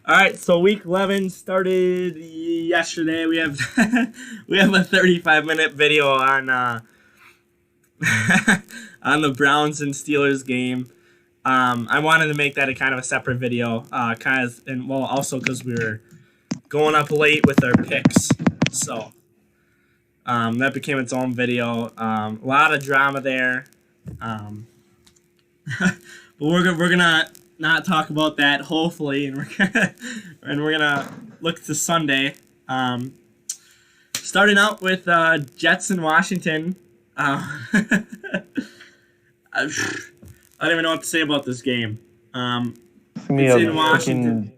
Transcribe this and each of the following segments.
All right, so week 11 started yesterday. We have we have a 35-minute video on on the Browns and Steelers game. I wanted to make that a kind of a separate video, also because we were going up late with our picks, so that became its own video. A lot of drama there, but we're gonna not talk about that, hopefully, and we're gonna look to Sunday. Starting out with Jets in Washington. I don't even know what to say about this game. It's in Washington.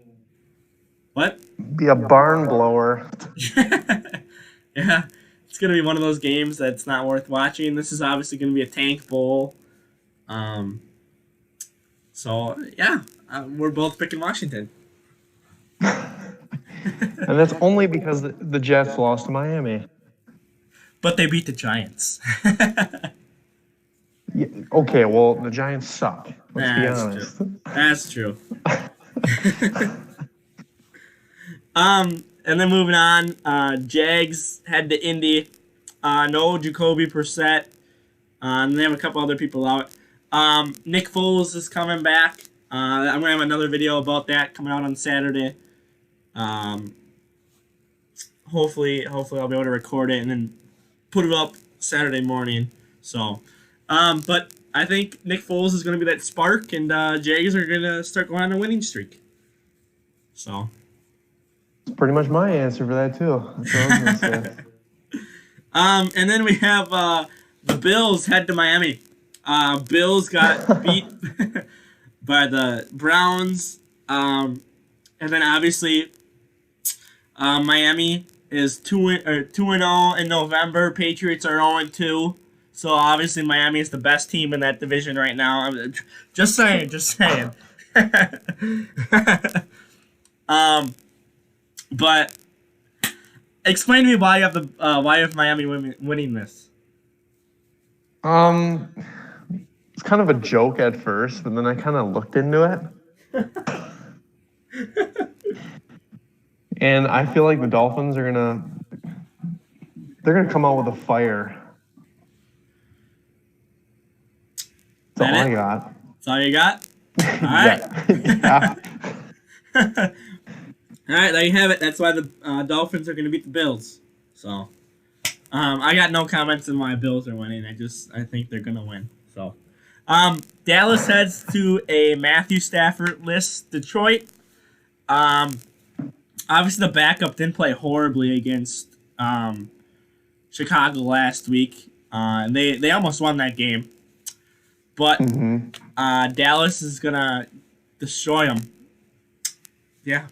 What? Be a barn blower. Yeah, it's gonna be one of those games that's not worth watching. This is obviously gonna be a tank bowl. So yeah, we're both picking Washington. And that's only because the Jets lost to Miami. But they beat the Giants. Yeah, okay, well, the Giants suck. Let's be honest. True. That's true. And then moving on, Jags head to Indy. No Jacoby Brissett. And they have a couple other people out. Nick Foles is coming back. I'm gonna have another video about that coming out on Saturday. Hopefully I'll be able to record it and then put it up Saturday morning. So, but I think Nick Foles is gonna be that spark, and Jags are gonna start going on a winning streak. So. That's pretty much my answer for that too. That's what I was gonna say. And then we have the Bills head to Miami. Bills got beat by the Browns. And then obviously Miami is 2-0 in November. Patriots are 0-2. So obviously Miami is the best team in that division right now. Just saying. But explain to me why you have Miami winning this. It's kind of a joke at first, but then I kind of looked into it. And I feel like the Dolphins are they're gonna come out with a fire. That's all I got. That's all you got? All right. Yeah. All right, there you have it. That's why the Dolphins are going to beat the Bills. So, I got no comments on why Bills are winning. I think they're going to win. So, Dallas heads to a Matthew Stafford-less Detroit. Obviously, the backup didn't play horribly against Chicago last week. And they almost won that game. But Dallas is going to destroy them. Yeah.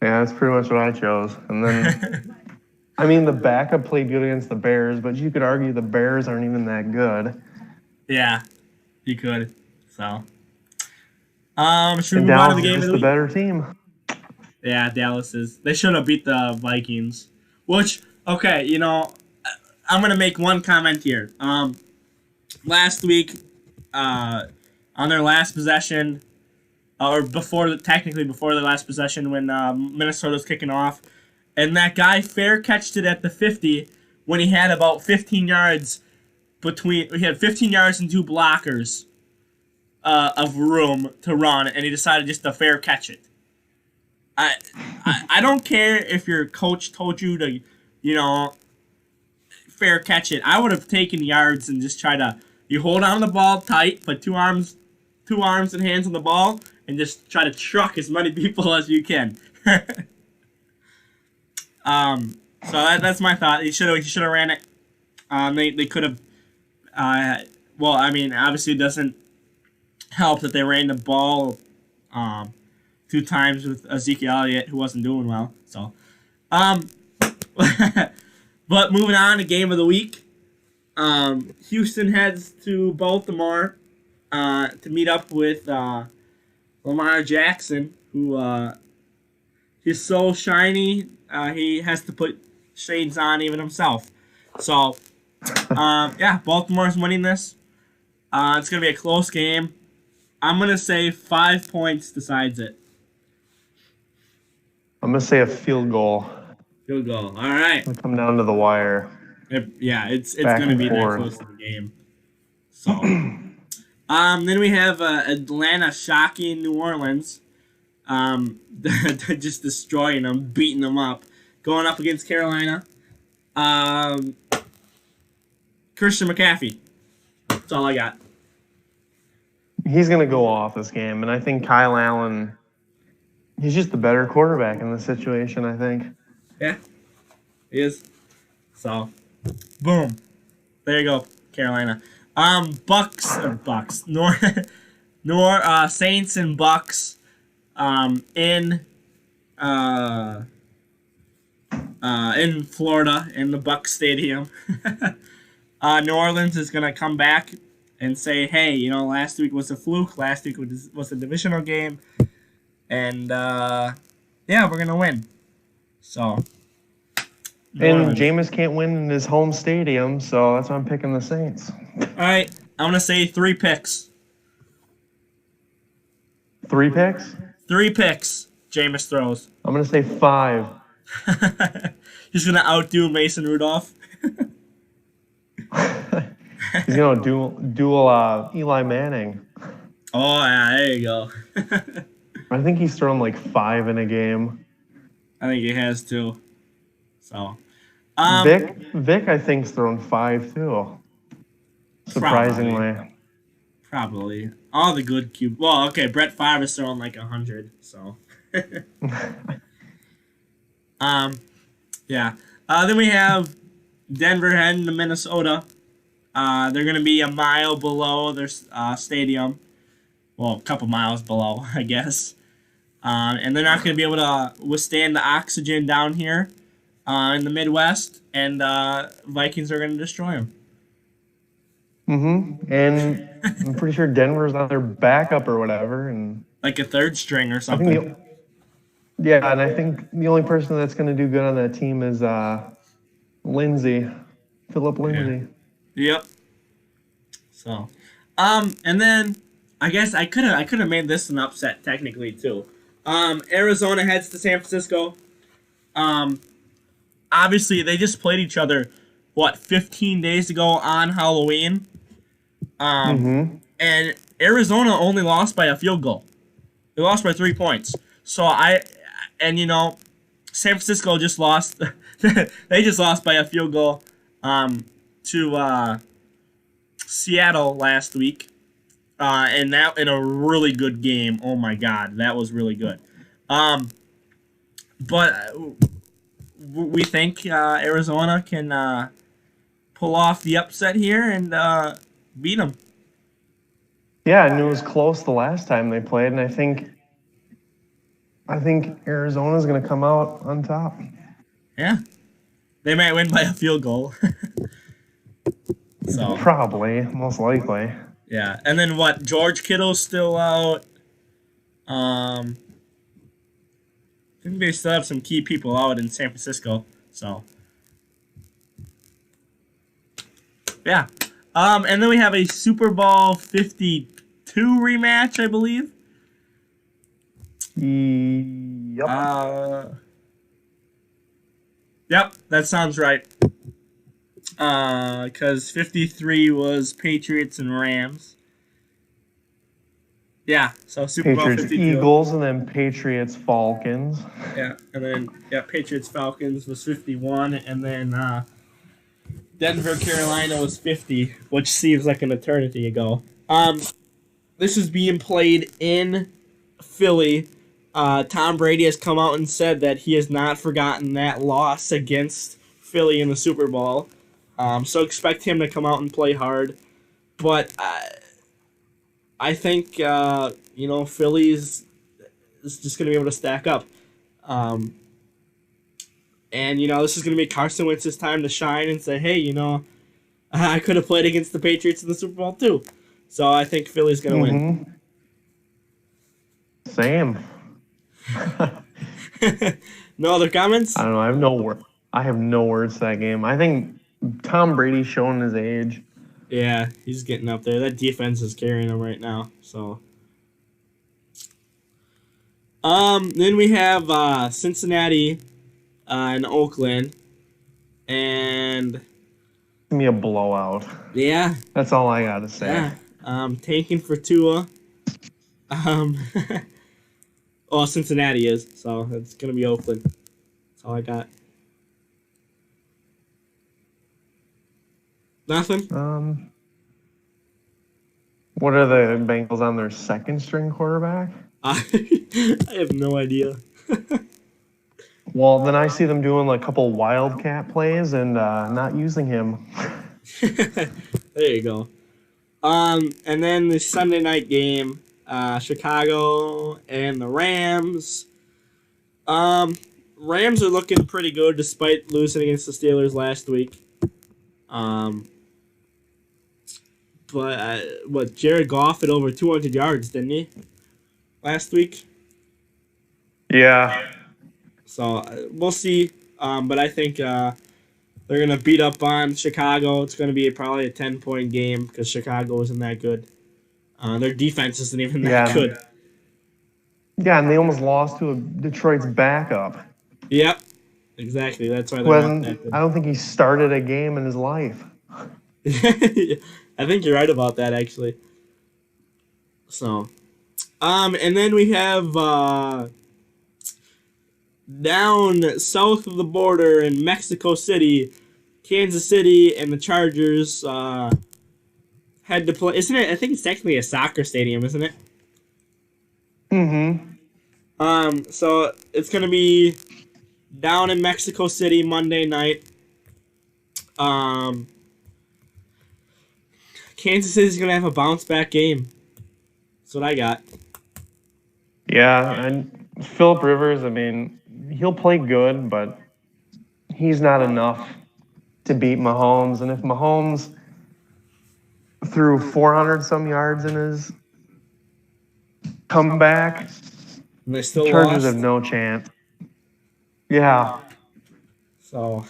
Yeah, that's pretty much what I chose. And then, I mean, the backup played good against the Bears, but you could argue the Bears aren't even that good. Yeah, you could. So, should we and move on to Dallas the game is of the the week? better team. Yeah, Dallas is. They should have beat the Vikings. Which, okay, I'm gonna make one comment here. Last week, on their last possession. Or technically before the last possession when Minnesota was kicking off. And that guy fair catched it at the 50 when he had about 15 yards he had 15 yards and two blockers of room to run, and he decided just to fair catch it. I don't care if your coach told you to, fair catch it. I would have taken yards and just you hold on to the ball tight, put two arms and hands on the ball, and just try to truck as many people as you can. So that's my thought. He should have ran it. They could have. Well, I mean, obviously it doesn't help that they ran the ball 2 times with Ezekiel Elliott, who wasn't doing well. So, but moving on to game of the week. Houston heads to Baltimore to meet up with Lamar Jackson, who he's so shiny, he has to put shades on even himself. So, yeah, Baltimore's winning this. It's going to be a close game. I'm going to say 5 points decides it. I'm gonna say a field goal. Field goal. All right. It'll come down to the wire. It's Back gonna and be that forth. close to the game. So, then we have Atlanta shocking New Orleans, just destroying them, beating them up, going up against Carolina. Christian McCaffrey. That's all I got. He's gonna go off this game, and I think Kyle Allen. He's just the better quarterback in this situation, I think. Yeah, he is. So, boom. There you go, Carolina. Bucks, Saints and Bucks, in Florida in the Bucks Stadium. New Orleans is gonna come back and say, hey, last week was a fluke. Last week was a divisional game, and yeah, we're gonna win. So. And Jameis can't win in his home stadium, so that's why I'm picking the Saints. All right, I'm gonna say 3 picks. 3 picks? 3 picks. Jameis throws. I'm gonna say 5. He's gonna outdo Mason Rudolph. He's gonna duel Eli Manning. Oh yeah, there you go. I think he's thrown like 5 in a game. I think he has too. So, Vic, I think's thrown 5 too. Surprisingly. Probably. All the good cube. Well, okay, Brett Favre is throwing like 100. So. Yeah. Then we have Denver heading to Minnesota. They're gonna be a mile below their stadium. Well, a couple miles below, I guess. And they're not gonna be able to withstand the oxygen down here. In the Midwest, and Vikings are going to destroy them. And I'm pretty sure Denver's on their backup or whatever, and like a third string or something. And I think the only person that's going to do good on that team is Philip Lindsay. Yeah. Yep. So, and then I guess I could have made this an upset technically too. Arizona heads to San Francisco. Obviously, they just played each other, 15 days ago on Halloween? And Arizona only lost by a field goal. They lost by 3 points. So San Francisco just lost. They just lost by a field goal to Seattle last week. And that in a really good game. Oh my God, that was really good. But we think Arizona can pull off the upset here and beat them. Yeah, and it was close the last time they played, and I think Arizona's going to come out on top. Yeah, they might win by a field goal. So probably, most likely. Yeah, and then what? George Kittle's still out. I think they still have some key people out in San Francisco. So, yeah. And then we have a Super Bowl 52 rematch, I believe. Yep. Yep, that sounds right. Because 53 was Patriots and Rams. Yeah, so Super Bowl 52. Eagles, and then Patriots Falcons. Yeah, and then Patriots Falcons was 51, and then Denver Carolina was 50, which seems like an eternity ago. This is being played in Philly. Tom Brady has come out and said that he has not forgotten that loss against Philly in the Super Bowl. So expect him to come out and play hard, but I think Philly is just going to be able to stack up. And this is going to be Carson Wentz's time to shine and say, hey, I could have played against the Patriots in the Super Bowl too. So I think Philly's going to win. Same. No other comments? I don't know. I have no words to that game. I think Tom Brady's showing his age. Yeah, he's getting up there. That defense is carrying him right now. So, Then we have Cincinnati and Oakland. And Give me a blowout. yeah, That's all I gotta say. tanking for Tua. Um, well, Cincinnati is, so it's gonna be Oakland. That's all I got. Nothing. What are the Bengals on their second string quarterback? I I have no idea. Well, then I see them doing like a couple wildcat plays and not using him. There you go. And then the Sunday night game, Chicago and the Rams. Rams are looking pretty good despite losing against the Steelers last week. But Jared Goff had over 200 yards, didn't he? Last week. Yeah. So we'll see. But I think they're gonna beat up on Chicago. It's gonna be probably a 10-point game because Chicago isn't that good. Their defense isn't even that good. Yeah, and they almost lost to Detroit's backup. Yep, exactly. That's why they're not that good. I don't think he started a game in his life. I think you're right about that, actually. So, and then we have down south of the border in Mexico City, Kansas City and the Chargers had to play. Isn't it? I think it's technically a soccer stadium, isn't it? Mm-hmm. So it's gonna be down in Mexico City Monday night. Kansas City's gonna have a bounce back game. That's what I got. Yeah, and Phillip Rivers, I mean, he'll play good, but he's not enough to beat Mahomes. And if Mahomes threw 400 some yards in his comeback, And they still Chargers lost. have no chance. Yeah. So,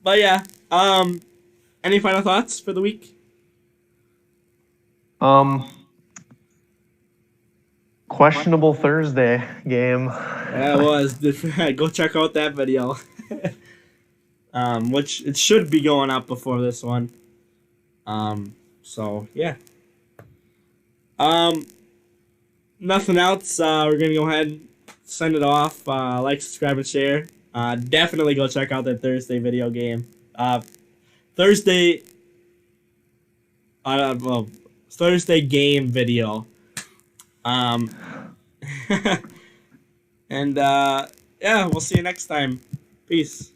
but yeah. Any final thoughts for the week? Questionable Thursday game. Yeah, it was. Go check out that video. Which it should be going up before this one. So yeah. Nothing else. We're gonna go ahead and send it off. Like, subscribe, and share. Definitely go check out that Thursday video game. Thursday game video. And yeah, we'll see you next time. Peace.